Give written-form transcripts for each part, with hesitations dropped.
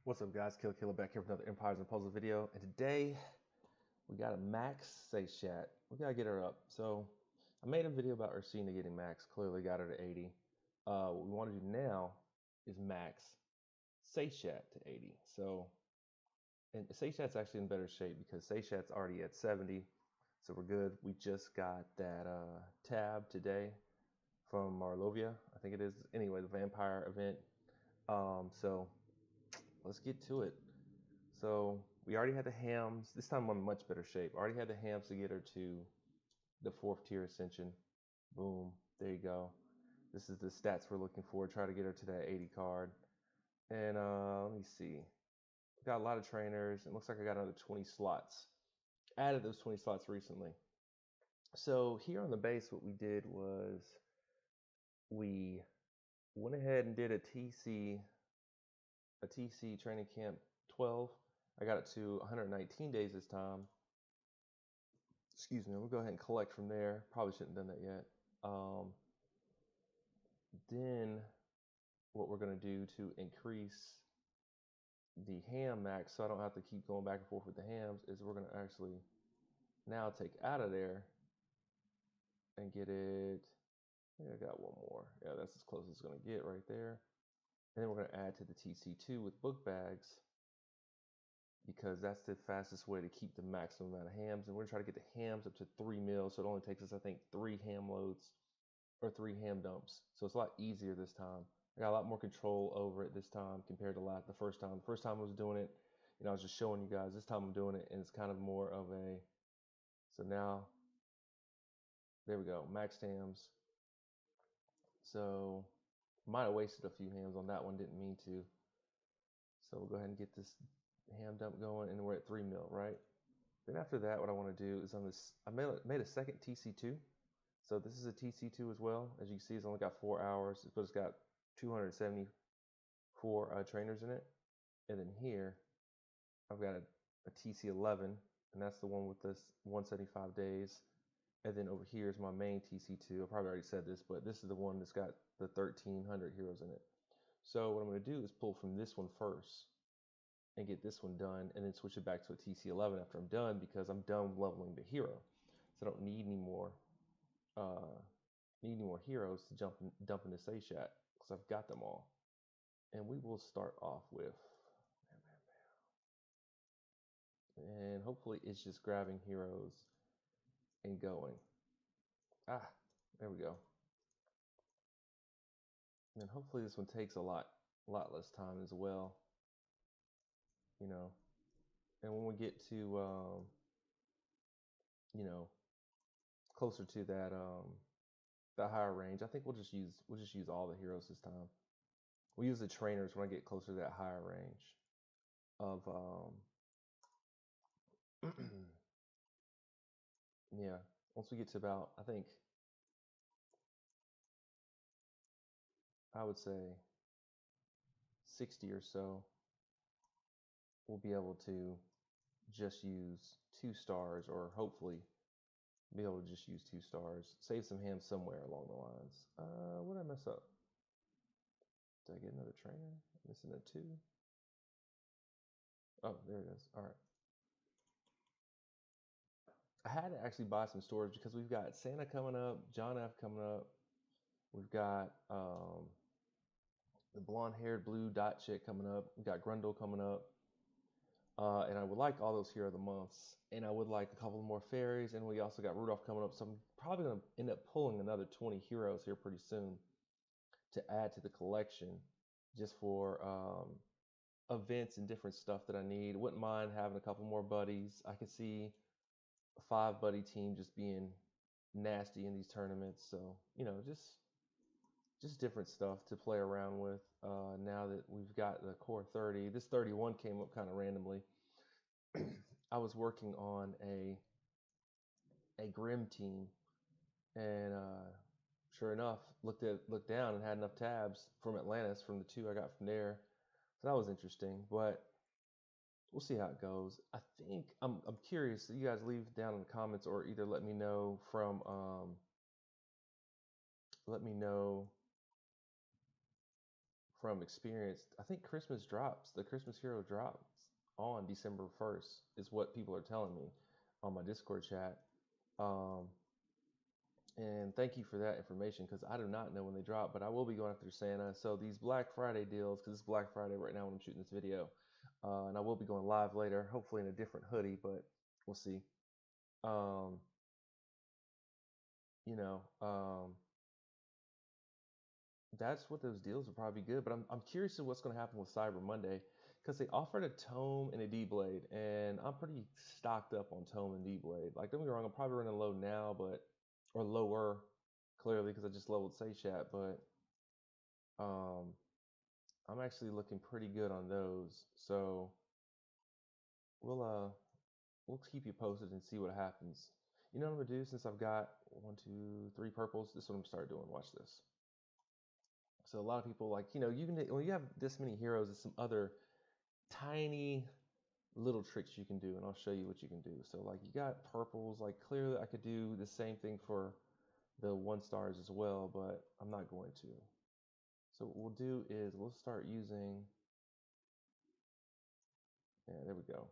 What's up, guys? Killer back here with another Empires and Puzzles video, and today we got a max Seshat. We gotta get her up. So I made a video about Ursina getting max. Clearly got her to 80. What we want to do now is max Seshat to 80. And Seshat's actually in better shape because Seshat's already at 70, so we're good. We just got that tab today from Marlovia, I think it is. Anyway, the vampire event. So let's get to it. So we already had the hams. This time I'm in much better shape. Already had the hams to get her to the 4th tier ascension. Boom. There you go. This is the stats we're looking for. Try to get her to that 80 card. And let me see. Got a lot of trainers. It looks like I got another 20 slots. Added those 20 slots recently. So here on the base, what we did was we went ahead and did a TC training camp 12. I got it to 119 days this time. Excuse me, we'll go ahead and collect from there. Probably shouldn't have done that yet. Then what we're going to do to increase the ham max so I don't have to keep going back and forth with the hams is we're going to actually now take out of there and get it. I got one more. Yeah, that's as close as it's going to get right there. And then we're going to add to the TC2 with book bags, because that's the fastest way to keep the maximum amount of hams. And we're going to try to get the hams up to 3 mils. So it only takes us, I think, 3 ham loads or 3 ham dumps. So it's a lot easier this time. I got a lot more control over it this time compared to the first time. The first time I was doing it, I was just showing you guys. This time I'm doing it, and it's kind of more of a, so now, there we go, maxed hams. So might have wasted a few hams on that one, didn't mean to. So we'll go ahead and get this ham dump going, and we're at 3 mil, right? Then after that, what I want to do is on this, I made a second TC2. So this is a TC2 as well. As you can see, it's only got 4 hours, but it's got 274 trainers in it. And then here, I've got a TC11, and that's the one with this 175 days. And then over here is my main TC2. I probably already said this, but this is the one that's got the 1,300 heroes in it. So what I'm going to do is pull from this one first and get this one done, and then switch it back to a TC11 after I'm done, because I'm done leveling the hero. So I don't need any more heroes to dump into Seshat, because I've got them all. And we will start off with, and hopefully it's just grabbing heroes and going. There we go. And hopefully this one takes a lot less time as well. And when we get to closer to that the higher range, I think we'll just use all the heroes this time. We'll use the trainers when I get closer to that higher range of yeah, once we get to about, I think, I would say 60 or so, we'll be able to just use 2 stars, or hopefully be able to just use 2 stars. Save some hams somewhere along the lines. What did I mess up? Did I get another trainer? Missing a 2. Oh, there it is. All right. I had to actually buy some storage because we've got Santa coming up, John F coming up. We've got the blonde-haired blue dot chick coming up. We got Grundle coming up. And I would like all those Hero of the Months. And I would like a couple more fairies. And we also got Rudolph coming up. So I'm probably going to end up pulling another 20 heroes here pretty soon to add to the collection, just for events and different stuff that I need. Wouldn't mind having a couple more buddies. I could see a 5-buddy team just being nasty in these tournaments. So, just different stuff to play around with. Now that we've got the core 30, this 31 came up kind of randomly. I was working on a Grim team, and sure enough, looked down and had enough tabs from Atlantis, from the 2 I got from there. So that was interesting, but we'll see how it goes. I think I'm curious. You guys leave down in the comments, or either let me know from from experience, I think Christmas drops. The Christmas hero drops on December 1st, is what people are telling me on my Discord chat. Um, and thank you for that information because I do not know when they drop, but I will be going after Santa. So these Black Friday deals, because it's Black Friday right now when I'm shooting this video, and I will be going live later, hopefully in a different hoodie, but we'll see. Um, you know, that's what those deals would probably be good. But I'm curious of what's going to happen with Cyber Monday because they offered a Tome and a D Blade, and I'm pretty stocked up on Tome and D Blade. Like, don't get me wrong, I'm probably running low now, but or lower, clearly because I just leveled Seshat, but um, I'm actually looking pretty good on those. So we'll keep you posted and see what happens. You know what I'm gonna do since I've got 1, 2, 3 purples. This is what I'm gonna start doing. Watch this. So a lot of people like, you can, when you have this many heroes, there's some other tiny little tricks you can do, and I'll show you what you can do. So like you got purples, like clearly I could do the same thing for the 1 stars as well, but I'm not going to. So what we'll do is we'll start using, yeah, there we go.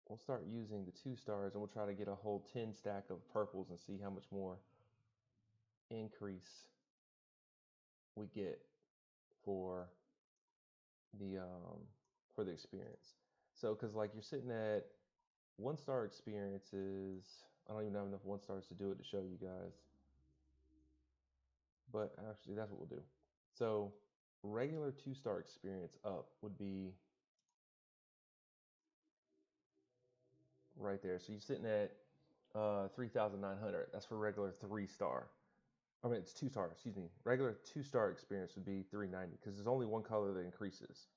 We'll start using the 2 stars and we'll try to get a whole 10 stack of purples and see how much more increase we get for the experience. So because like you're sitting at 1 star experiences, I don't even have enough 1 stars to do it to show you guys, but actually that's what we'll do. So regular 2 star experience up would be right there. So you're sitting at 3,900. That's for regular 3 star. I mean, it's 2 star, excuse me. Regular 2 star experience would be 390 because there's only one color that increases.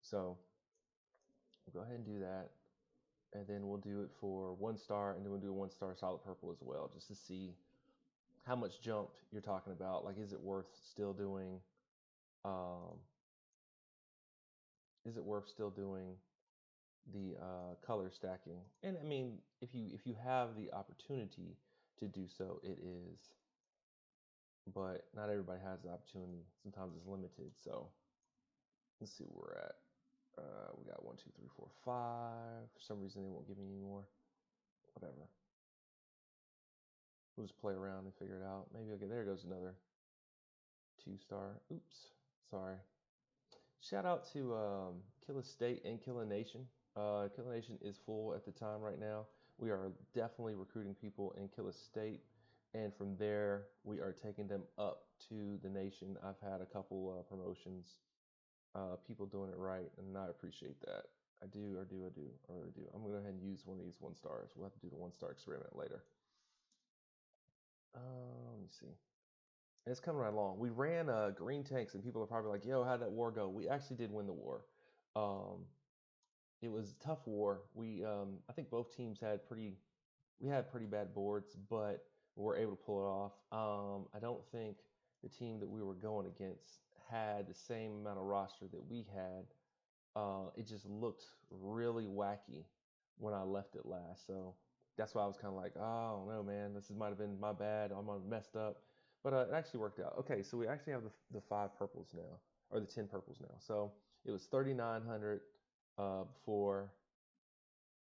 So we'll go ahead and do that. And then we'll do it for 1 star, and then we'll do a 1 star solid purple as well, just to see how much jump you're talking about. Like, is it worth still doing? Um, is it worth still doing the color stacking? And I mean, if you have the opportunity to do so, it is. But not everybody has the opportunity. Sometimes it's limited. So let's see where we're at. We got 1, 2, 3, 4, 5. For some reason, they won't give me any more. Whatever. We'll just play around and figure it out. Maybe okay. There goes another 2 star. Oops, sorry. Shout out to Killa State and Killa Nation. Killa Nation is full at the time right now. We are definitely recruiting people in Killa State, and from there we are taking them up to the nation. I've had a couple promotions, people doing it right, and I appreciate that. I do, I really do. I'm gonna go ahead and use one of these 1 stars. We'll have to do the 1 star experiment later. Let me see. It's coming right along. We ran green tanks, and people are probably like, "Yo, how'd that war go?" We actually did win the war. Um, it was a tough war. I think both teams we had pretty bad boards, but we were able to pull it off. I don't think the team that we were going against had the same amount of roster that we had. It just looked really wacky when I left it last. So that's why I was kind of like, oh, I don't know, man. Might have been my bad. I might have messed up. But it actually worked out. Okay, so we actually have the 5 purples now, or the 10 purples now. So it was 3,900 before.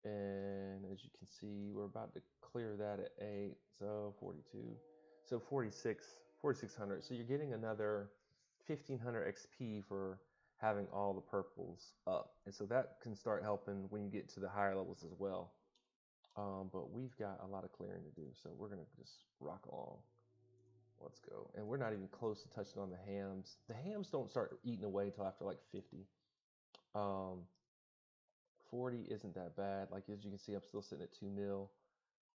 And as you can see, we're about to clear that at 8. So 42. So 4,600. So you're getting another 1,500 XP for having all the purples up. And so that can start helping when you get to the higher levels as well. But we've got a lot of clearing to do. So we're going to just rock along. Let's go. And we're not even close to touching on the hams. The hams don't start eating away until after like 50. 40 isn't that bad. Like, as you can see, I'm still sitting at 2 mil.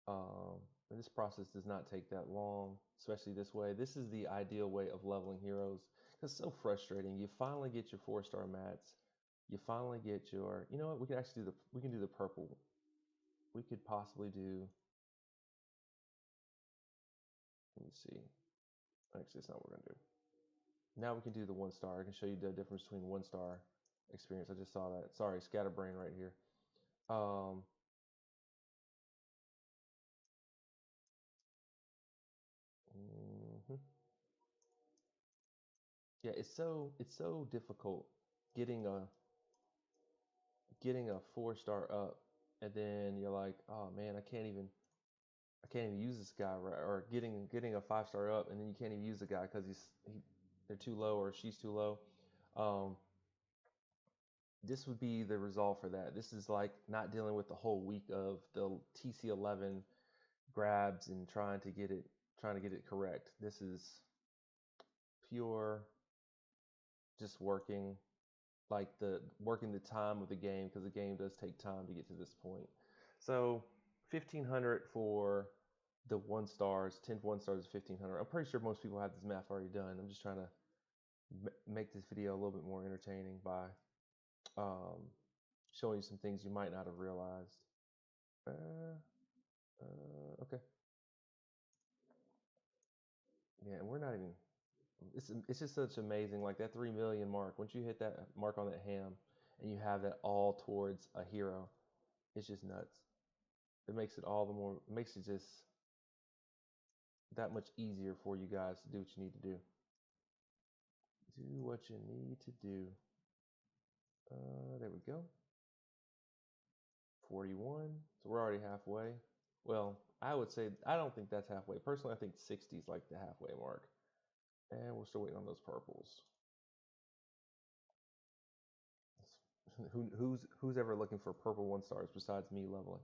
And this process does not take that long, especially this way. This is the ideal way of leveling heroes. It's so frustrating. You finally get your 4-star mats. You finally get your, you know what? We can actually do the purple. We could possibly do, let me see. Actually, it's not what we're gonna do. Now we can do the 1 star. I can show you the difference between 1 star experience. I just saw that. Sorry, scatterbrain right here. Mhm. Yeah, it's so difficult getting a getting a 4-star up, and then you're like, oh man, I can't even use this guy right, or getting a 5-star up, and then you can't even use the guy because they're too low or she's too low. Um, this would be the resolve for that. This is like not dealing with the whole week of the TC11 grabs and trying to get it correct. This is pure just working the time of the game, because the game does take time to get to this point. So 1500 for the 1-stars, 10 1-stars is 1500. I'm pretty sure most people have this math already done. I'm just trying to make this video a little bit more entertaining by um, showing you some things you might not have realized. Okay. Yeah, and we're not even. It's just such amazing. Like that 3 million mark. Once you hit that mark on that ham, and you have that all towards a hero, it's just nuts. It makes it all the more. It makes it just that much easier for you guys to do what you need to do. Do what you need to do. There we go. 41. So we're already halfway. Well, I would say I don't think that's halfway. Personally, I think 60 is like the halfway mark. And we're still waiting on those purples. Who's ever looking for purple 1-stars besides me leveling?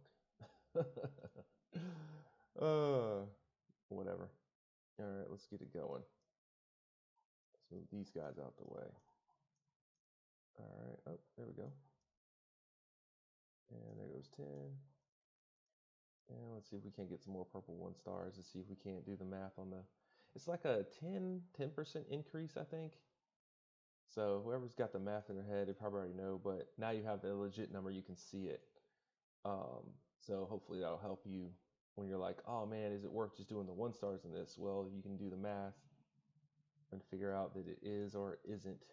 Whatever. All right, let's get it going. Let's move these guys out the way. All right. Oh, there we go. And there goes 10. And let's see if we can't get some more purple 1-stars to see if we can't do the math on the. It's like a 10% increase, I think. So whoever's got the math in their head, they probably already know. But now you have the legit number, you can see it. So hopefully that'll help you when you're like, oh man, is it worth just doing the 1-stars in this? Well, you can do the math and figure out that it is or isn't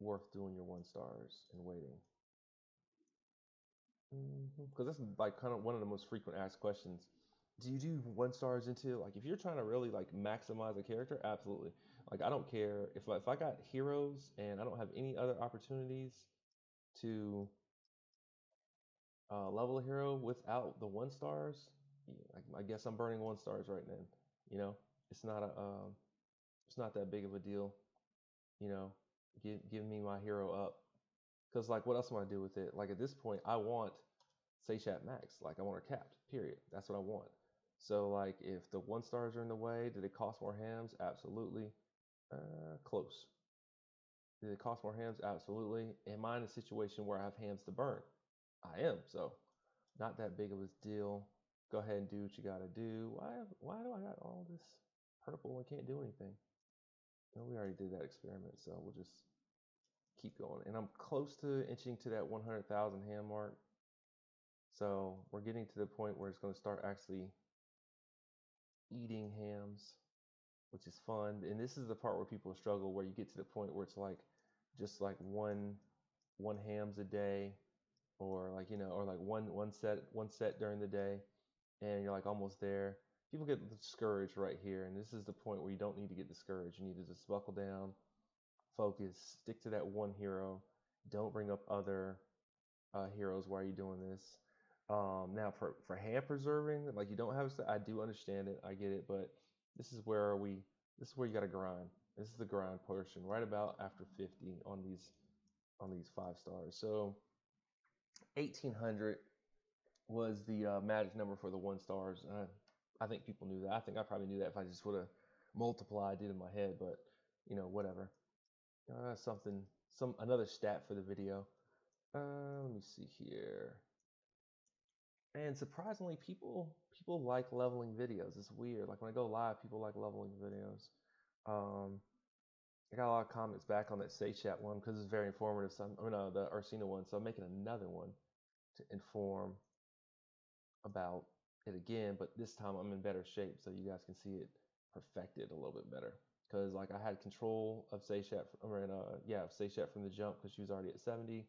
worth doing your 1-stars and waiting. Because that's like kind of one of the most frequent asked questions. Do you do 1-stars into, like, if you're trying to really like maximize a character? Absolutely. Like, I don't care if I got heroes and I don't have any other opportunities to level a hero without the 1-stars. I guess I'm burning 1-stars right then. You know, it's not a it's not that big of a deal. You know, give me my hero up. Because like, what else am I do with it? Like at this point, I want Seshat max. Like I want her capped. Period. That's what I want. So like, if the 1-stars are in the way, did it cost more hams? Absolutely. Close. Did it cost more hams? Absolutely. Am I in a situation where I have hams to burn? I am. So not that big of a deal. Go ahead and do what you gotta do. Why do I got all this purple and can't do anything? No, we already did that experiment, so we'll just keep going. And I'm close to inching to that 100,000 ham mark. So we're getting to the point where it's going to start actually eating hams, which is fun. And this is the part where people struggle, where you get to the point where it's like just like one hams a day, or like, you know, or like one set during the day, and you're like almost there. People get discouraged right here, and this is the point where you don't need to get discouraged. You need to just buckle down, focus, stick to that one hero. Don't bring up other heroes while you're doing this. Now for hand preserving, like you don't have to. I do understand it. I get it, but this is where you got to grind. This is the grind portion, right about after 50 on these 5-stars. So 1800 was the magic number for the 1-stars. I think people knew that. I think I probably knew that if I just would have multiplied it in my head, but you know, whatever. Another stat for the video. Let me see here. And surprisingly, people like leveling videos. It's weird. Like when I go live, people like leveling videos. Um, I got a lot of comments back on that Seshat one because it's very informative. So the Arsena one. So I'm making another one to inform about it again, but this time I'm in better shape, so you guys can see it perfected a little bit better. Because like I had control of Seshat, Seshat from the jump because she was already at 70.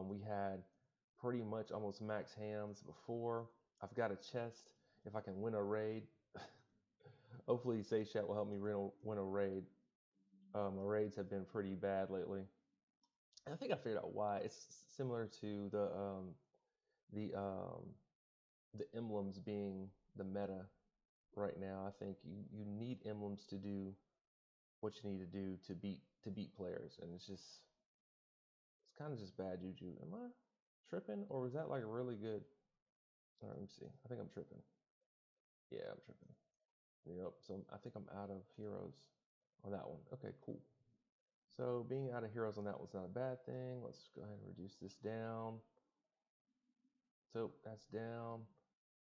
We had pretty much almost max hams before. I've got a chest. If I can win a raid, hopefully Seshat will help me win a raid. My raids have been pretty bad lately. And I think I figured out why. It's similar to the the emblems being the meta right now. I think you need emblems to do what you need to do to beat players, and it's kind of just bad juju. Am I tripping, or was that like really good? All right, let me see. I think I'm tripping. Yeah, I'm tripping. Yep. So I think I'm out of heroes on that one. Okay, cool. So being out of heroes on that one's not a bad thing. Let's go ahead and reduce this down. So that's down.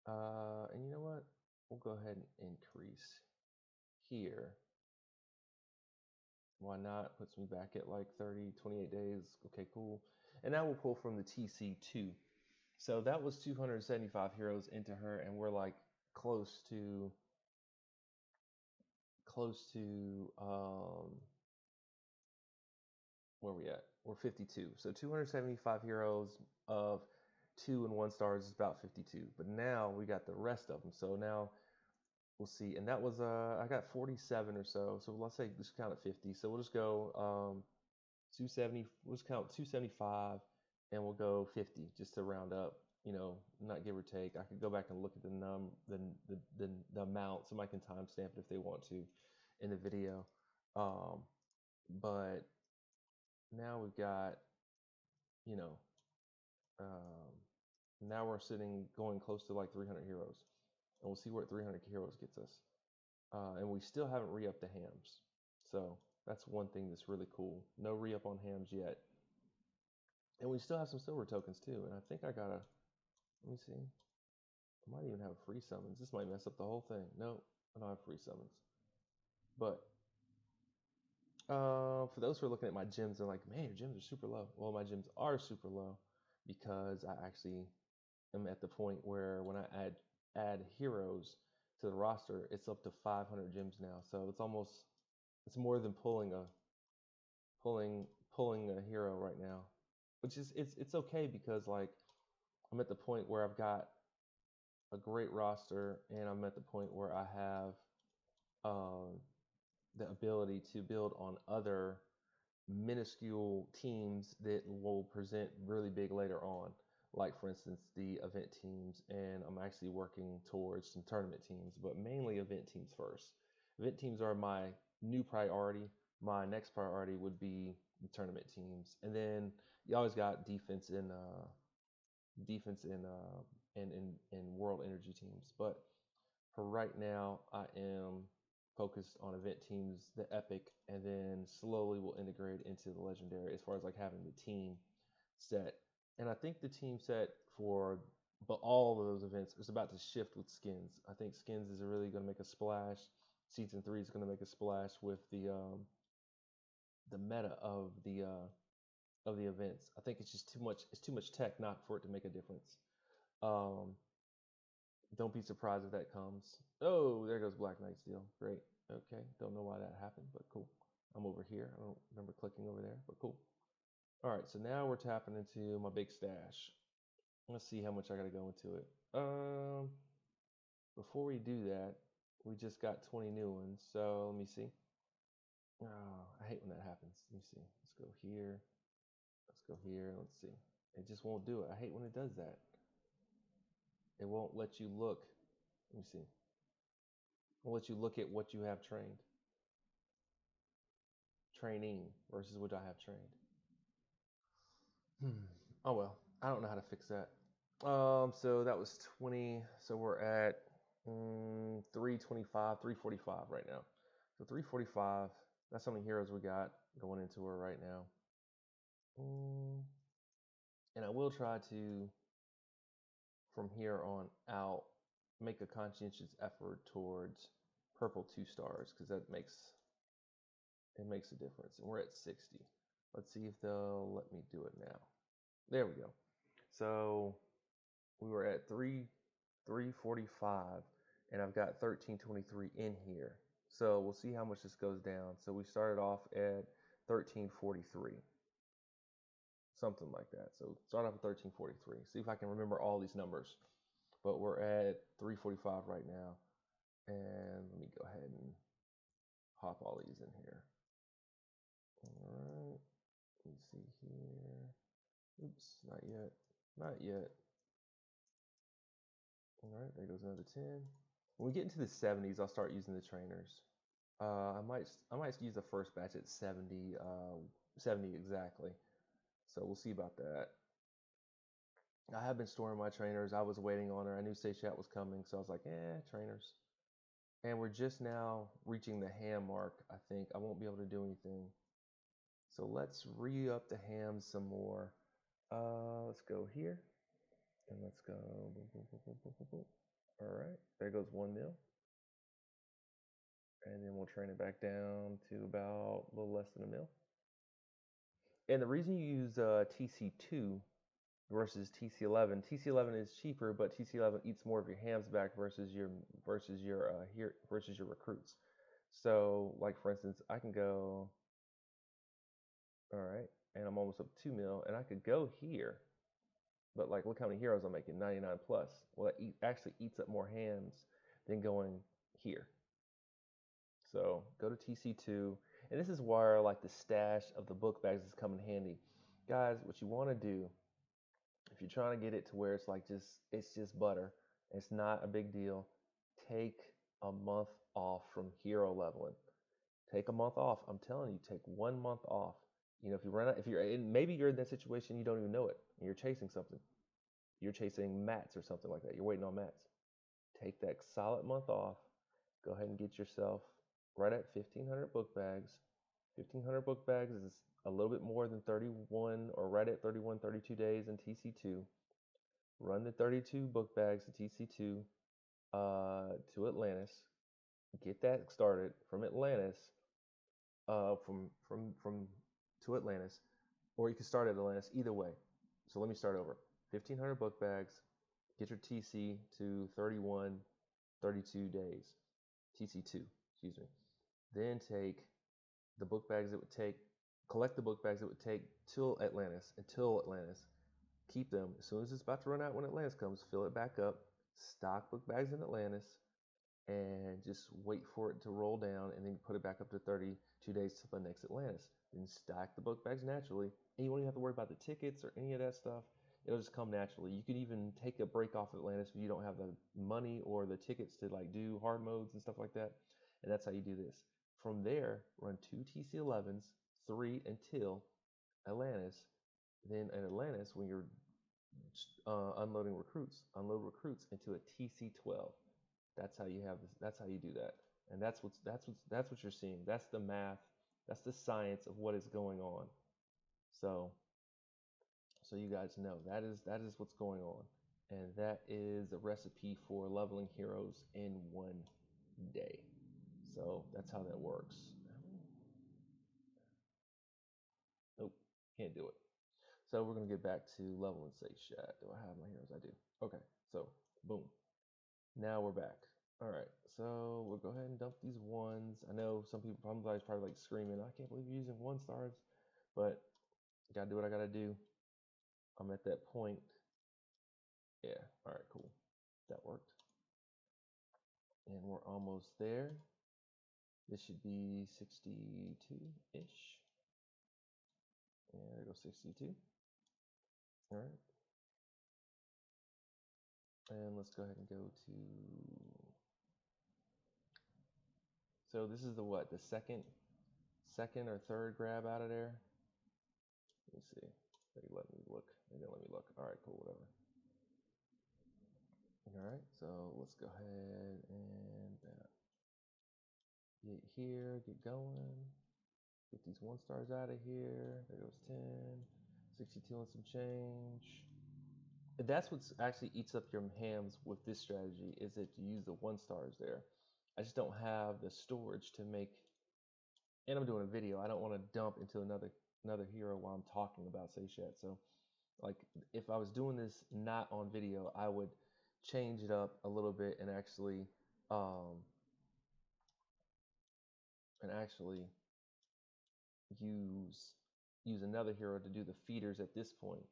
And you know what? We'll go ahead and increase here. Why not? Puts me back at like 30, 28 days. Okay, cool. And now we'll pull from the TC2. So that was 275 heroes into her, and we're like close to close to where we at? We're 52. So 275 heroes of 2 and 1 stars is about 52. But now we got the rest of them. So now we'll see. And that was I got 47 or so. So let's say just count at 50. So we'll just go 270. We'll just count 275, and we'll go 50 just to round up. You know, not give or take. I could go back and look at the amount. Somebody can timestamp it if they want to in the video. But now we've got, you know, um, now we're sitting going close to like 300 heroes, and we'll see what 300 heroes gets us. And we still haven't re-upped the hams, so that's one thing that's really cool. No re-up on hams yet, and we still have some silver tokens too. And I think I got a. Let me see. I might even have free summons. This might mess up the whole thing. No, I don't have free summons. But for those who are looking at my gyms and like, man, your gyms are super low. Well, my gyms are super low because I actually am at the point where when I add heroes to the roster, it's up to 500 gems now. So it's more than pulling a hero right now, which is it's okay because like I'm at the point where I've got a great roster, and I'm at the point where I have um, the ability to build on other minuscule teams that will present really big later on, like for instance the event teams, and I'm actually working towards some tournament teams, but mainly event teams first. Event teams are my new priority. My next priority would be the tournament teams, and then you always got defense and world energy teams. But for right now, I am focused on event teams, the epic, and then slowly we'll integrate into the legendary as far as like having the team set. And I think the team set for but all of those events is about to shift with skins. I think skins is really going to make a splash. Season 3 is going to make a splash with the meta of the events. I think it's just too much. It's too much tech not for it to make a difference. Um, don't be surprised if that comes. Oh, there goes Black Knight Steel. Great. Okay. Don't know why that happened, but cool. I'm over here. I don't remember clicking over there, but cool. All right. So now we're tapping into my big stash. Let's see how much I got to go into it. Before we do that, we just got 20 new ones. So let me see. Oh, I hate when that happens. Let me see. Let's go here. Let's go here. Let's see. It just won't do it. I hate when it does that. It won't let you look. Let me see. It will let you look at what you have trained. Training versus what I have trained. Oh well. I don't know how to fix that. So that was 20. So we're at 325, 345 right now. So 345. That's how many heroes we got going into her right now. And I will try to, from here on out, make a conscientious effort towards purple 2 stars because that makes a difference. And we're at 60. Let's see if they'll let me do it now. There we go. So we were at 345, and I've got 1323 in here. So we'll see how much this goes down. So we started off at 1343, something like that. So start off at 1343. See if I can remember all these numbers. But we're at 345 right now. And let me go ahead and pop all these in here. Alright, let me see here. Oops, not yet. Not yet. Alright, there goes another 10. When we get into the 70s, I'll start using the trainers. I might use the first batch at 70, 70 exactly. So we'll see about that. I have been storing my trainers. I was waiting on her. I knew Seshat was coming, so I was like, trainers. And we're just now reaching the ham mark, I think. I won't be able to do anything. So let's re-up the hams some more. Let's go here. And let's go. Boom, boom, boom, boom, boom, boom, boom. All right, there goes 1 mil. And then we'll train it back down to about a little less than a mil. And the reason you use TC2 versus TC11, TC11 is cheaper, but TC11 eats more of your hams back versus your recruits. So, like for instance, I can go, all right, and I'm almost up 2 mil, and I could go here, but like look how many heroes I'm making, 99 plus. Well, that actually eats up more hams than going here. So go to TC2, and this is where like the stash of the book bags is coming handy. Guys, what you want to do, if you're trying to get it to where it's like it's just butter, it's not a big deal, take a month off from hero leveling. Take a month off. I'm telling you, take 1 month off. You know, if you run out, if you're in, maybe you're in that situation, you don't even know it, and you're chasing something. You're chasing mats or something like that. You're waiting on mats. Take that solid month off. Go ahead and get yourself right at 1,500 book bags. 1,500 book bags is a little bit more than 31 or right at 31, 32 days in TC2. Run the 32 book bags to TC2 to Atlantis. Get that started from Atlantis. From to Atlantis, or you can start at Atlantis. Either way. So let me start over. 1,500 book bags. Get your TC to 31, 32 days. TC2, excuse me. Then take the book bags it would take, collect the book bags it would take until Atlantis. Keep them. As soon as it's about to run out when Atlantis comes, fill it back up. Stock book bags in Atlantis, and just wait for it to roll down, and then put it back up to 32 days till the next Atlantis. Then stack the book bags naturally, and you won't even have to worry about the tickets or any of that stuff. It'll just come naturally. You could even take a break off of Atlantis if you don't have the money or the tickets to like do hard modes and stuff like that. And that's how you do this. From there, run 2 TC11s, 3 until Atlantis. Then at Atlantis, when you're unloading recruits, unload recruits into a TC12. That's how you have this. That's how you do that, and that's what you're seeing. That's the math. That's the science of what is going on. So, so you guys know that is what's going on, and that is a recipe for leveling heroes in 1 day. So that's how that works. Nope, can't do it. So we're gonna get back to leveling Seshat. Do I have my heroes? I do. Okay, so boom. Now we're back. All right, so we'll go ahead and dump these ones. I know some people probably like screaming, I can't believe you're using 1 stars, but I gotta do what I gotta do. I'm at that point. Yeah, all right, cool. That worked. And we're almost there. This should be 62-ish. And there goes 62. All right. And let's go ahead and go to, so this is the what? The second or third grab out of there. Let me see. They let me look. They didn't let me look. All right, cool, whatever. All right, so let's go ahead and get here, get going. Get these 1 stars out of here. There goes 10, 62 and some change. And that's what actually eats up your hams with this strategy, is that you use the 1 stars there. I just don't have the storage to make, and I'm doing a video. I don't want to dump into another hero while I'm talking about Seshat. So like if I was doing this not on video, I would change it up a little bit and actually use another hero to do the feeders at this point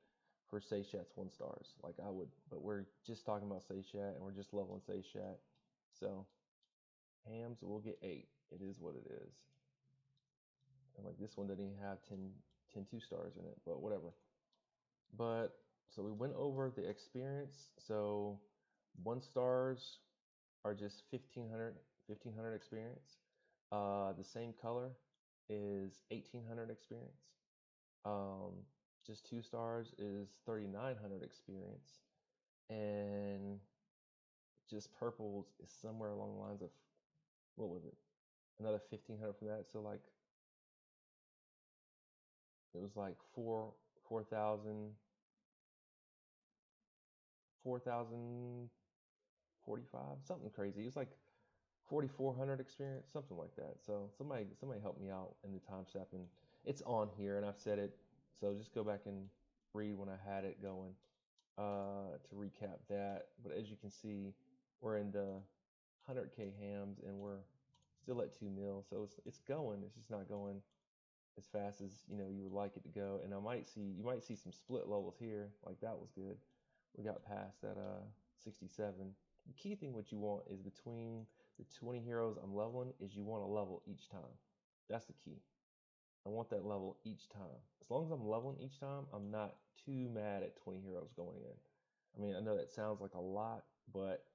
for Seshat's 1 stars. Like I would, but we're just talking about Seshat and we're just leveling Seshat. So hams will get 8. It is what it is. And like this one doesn't even have 10 2-stars in it, but whatever. But so we went over the experience. So 1-stars are just 1500 experience. The same color is 1800 experience. Just 2-stars is 3900 experience. And just purples is somewhere along the lines of, what was it? Another 1500 from that. So like it was like 4,000 4,045, something crazy. It was like 4,400 experience, something like that. So somebody help me out in the time stepping. It's on here and I've said it. So just go back and read when I had it going to recap that. But as you can see, we're in the 100K hams and we're still at 2 mil. So it's going. It's just not going as fast as you would like it to go. And you might see some split levels here. Like that was good. We got past that 67. The key thing what you want is between the 20 heroes I'm leveling is you want to level each time. That's the key. I want that level each time. As long as I'm leveling each time, I'm not too mad at 20 heroes going in. I mean, I know that sounds like a lot, but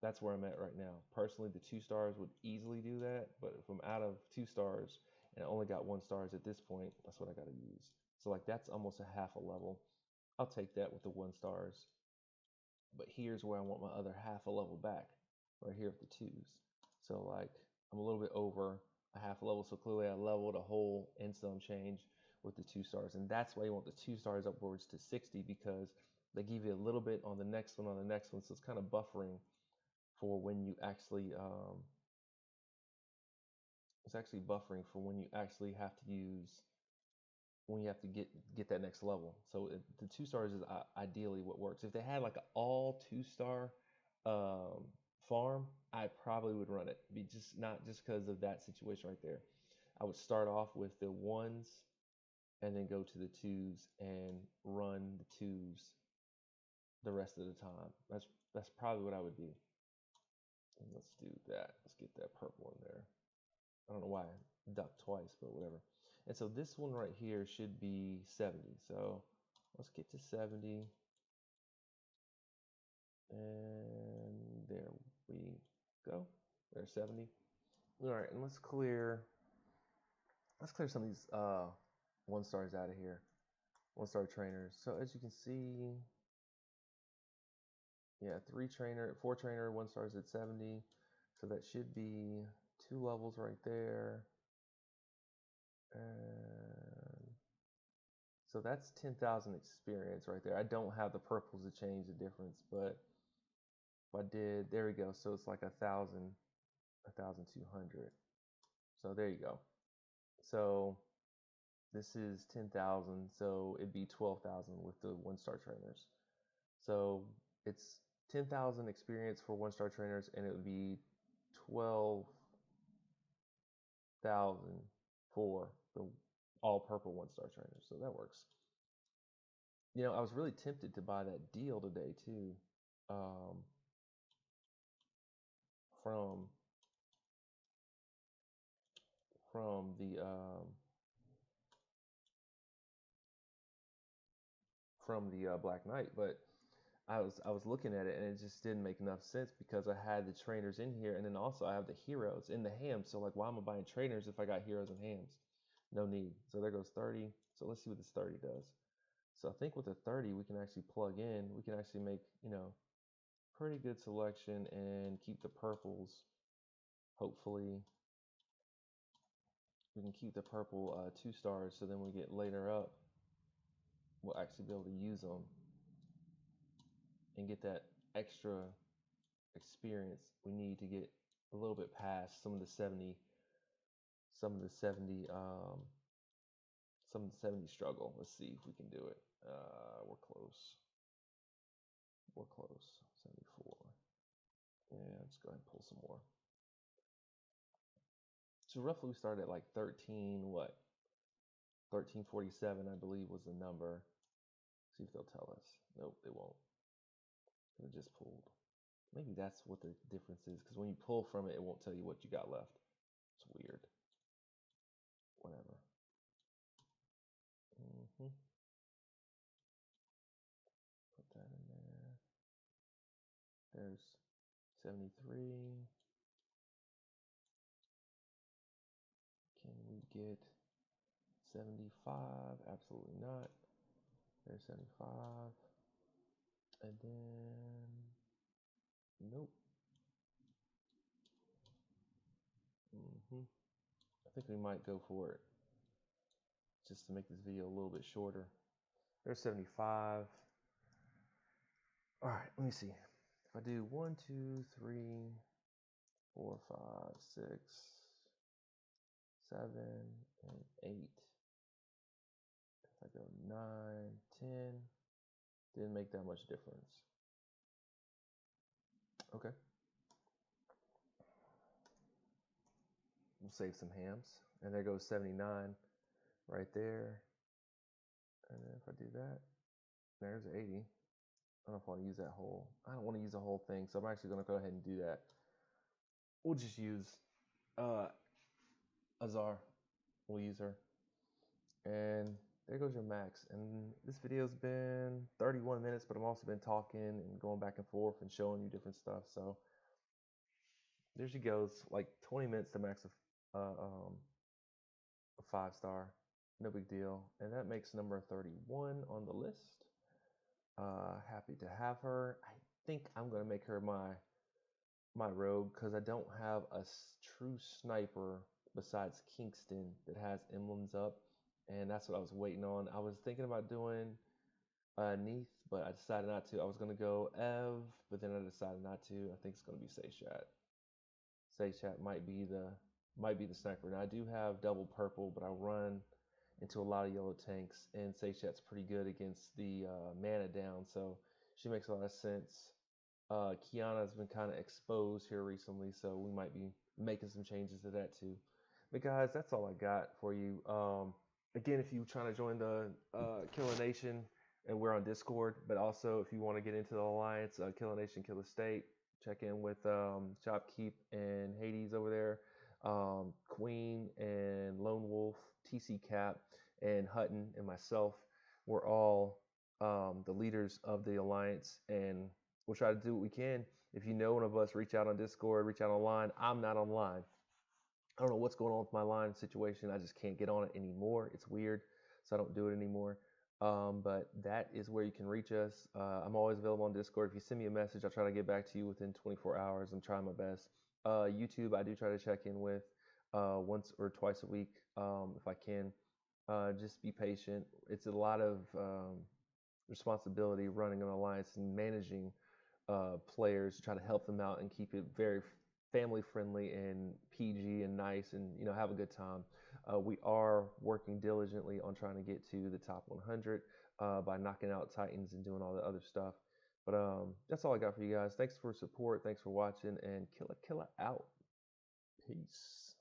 that's where I'm at right now. Personally, the 2-stars would easily do that, but if I'm out of 2-stars and I only got 1-stars at this point, that's what I got to use. So like that's almost a half a level. I'll take that with the 1-stars. But here's where I want my other half a level back, right here with the 2s. So like I'm a little bit over a half a level, so clearly I leveled a whole and some change with the 2-stars, and that's why you want the 2-stars upwards to 60 because they give you a little bit on the next one, so it's kind of buffering for when you actually it's actually buffering for when you actually have to use when you have to get that next level. So the 2-stars is ideally what works. If they had like an all 2-star farm, I probably would run it. Not just because of that situation right there. I would start off with the 1s and then go to the 2s and run the 2s the rest of the time. That's probably what I would do. And let's do that. Let's get that purple in there. I don't know why I ducked twice, but whatever. And so this one right here should be 70. So let's get to 70. And there we go. There's 70. All right, and let's clear some of these 1-stars out of here. 1-star trainers. So as you can see, yeah, 4 trainer, 1-stars at 70. So that should be 2 levels right there. And so that's 10,000 experience right there. I don't have the purples to change the difference, but if I did, there we go. So it's like 1,200. So there you go. So this is 10,000. So it'd be 12,000 with the 1-star trainers. So it's 10,000 experience for 1-star trainers, and it would be 12,000 for the all purple 1-star trainers. So that works. I was really tempted to buy that deal today too, um, from the Black Knight, but I was looking at it and it just didn't make enough sense because I had the trainers in here and then also I have the heroes in the hams. So like, why am I buying trainers if I got heroes and hams? No need. So there goes 30. So let's see what this 30 does. So I think with the 30 we can actually plug in. We can actually make pretty good selection and keep the purples. Hopefully we can keep the purple 2-stars, so then we get later up, we'll actually be able to use them and get that extra experience we need to get a little bit past some of the 70 struggle. Let's see if we can do it. We're close. 74. Yeah, let's go ahead and pull some more. So roughly we started at like 1347 I believe was the number. See if they'll tell us. Nope, they won't. It just pulled. Maybe that's what the difference is, because when you pull from it, it won't tell you what you got left. It's weird. Whatever. Put that in there. There's 73. Can we get 75? Absolutely not. There's 75. And then, nope. I think we might go for it just to make this video a little bit shorter. There's 75. All right, let me see. If I do 1, 2, 3, 4, 5, 6, 7, and 8. If I go 9, 10, didn't make that much difference. Okay. We'll save some hams. And there goes 79 right there. And then if I do that, there's 80. I don't know if I want to use that whole. I don't want to use the whole thing, so I'm actually going to go ahead and do that. We'll just use Azar. We'll use her. And there goes your max. And this video's been 31 minutes, but I've also been talking and going back and forth and showing you different stuff. So there she goes, like 20 minutes to max a 5-star. No big deal. And that makes number 31 on the list. Happy to have her. I think I'm going to make her my rogue because I don't have a true sniper besides Kingston that has emblems up, and that's what I was waiting on. I was thinking about doing Neath, but I decided not to. I was going to go Ev, but then I decided not to. I think it's going to be Seshat. Seshat might be the sniper. Now I do have double purple, but I run into a lot of yellow tanks, and Seshat's pretty good against the mana down, so she makes a lot of sense. Kiana's been kind of exposed here recently, so we might be making some changes to that too. But guys, that's all I got for you. Again, if you're trying to join the Killer Nation, and we're on Discord, but also if you want to get into the Alliance, Killer Nation, Killer State, check in with Shopkeep and Hades over there, Queen and Lone Wolf, TC Cap, and Hutton and myself. We're all the leaders of the Alliance, and we'll try to do what we can. If you know one of us, reach out on Discord, reach out online. I'm not online. I don't know what's going on with my line situation. I just can't get on it anymore. It's weird, so I don't do it anymore. But that is where you can reach us. I'm always available on Discord. If you send me a message, I'll try to get back to you within 24 hours. I'm trying my best. YouTube, I do try to check in with once or twice a week if I can. Just be patient. It's a lot of responsibility running an alliance and managing players to try to help them out and keep it very family friendly and PG and nice, and have a good time. We are working diligently on trying to get to the top 100 by knocking out Titans and doing all the other stuff. But that's all I got for you guys. Thanks for support. Thanks for watching, and killa out. Peace.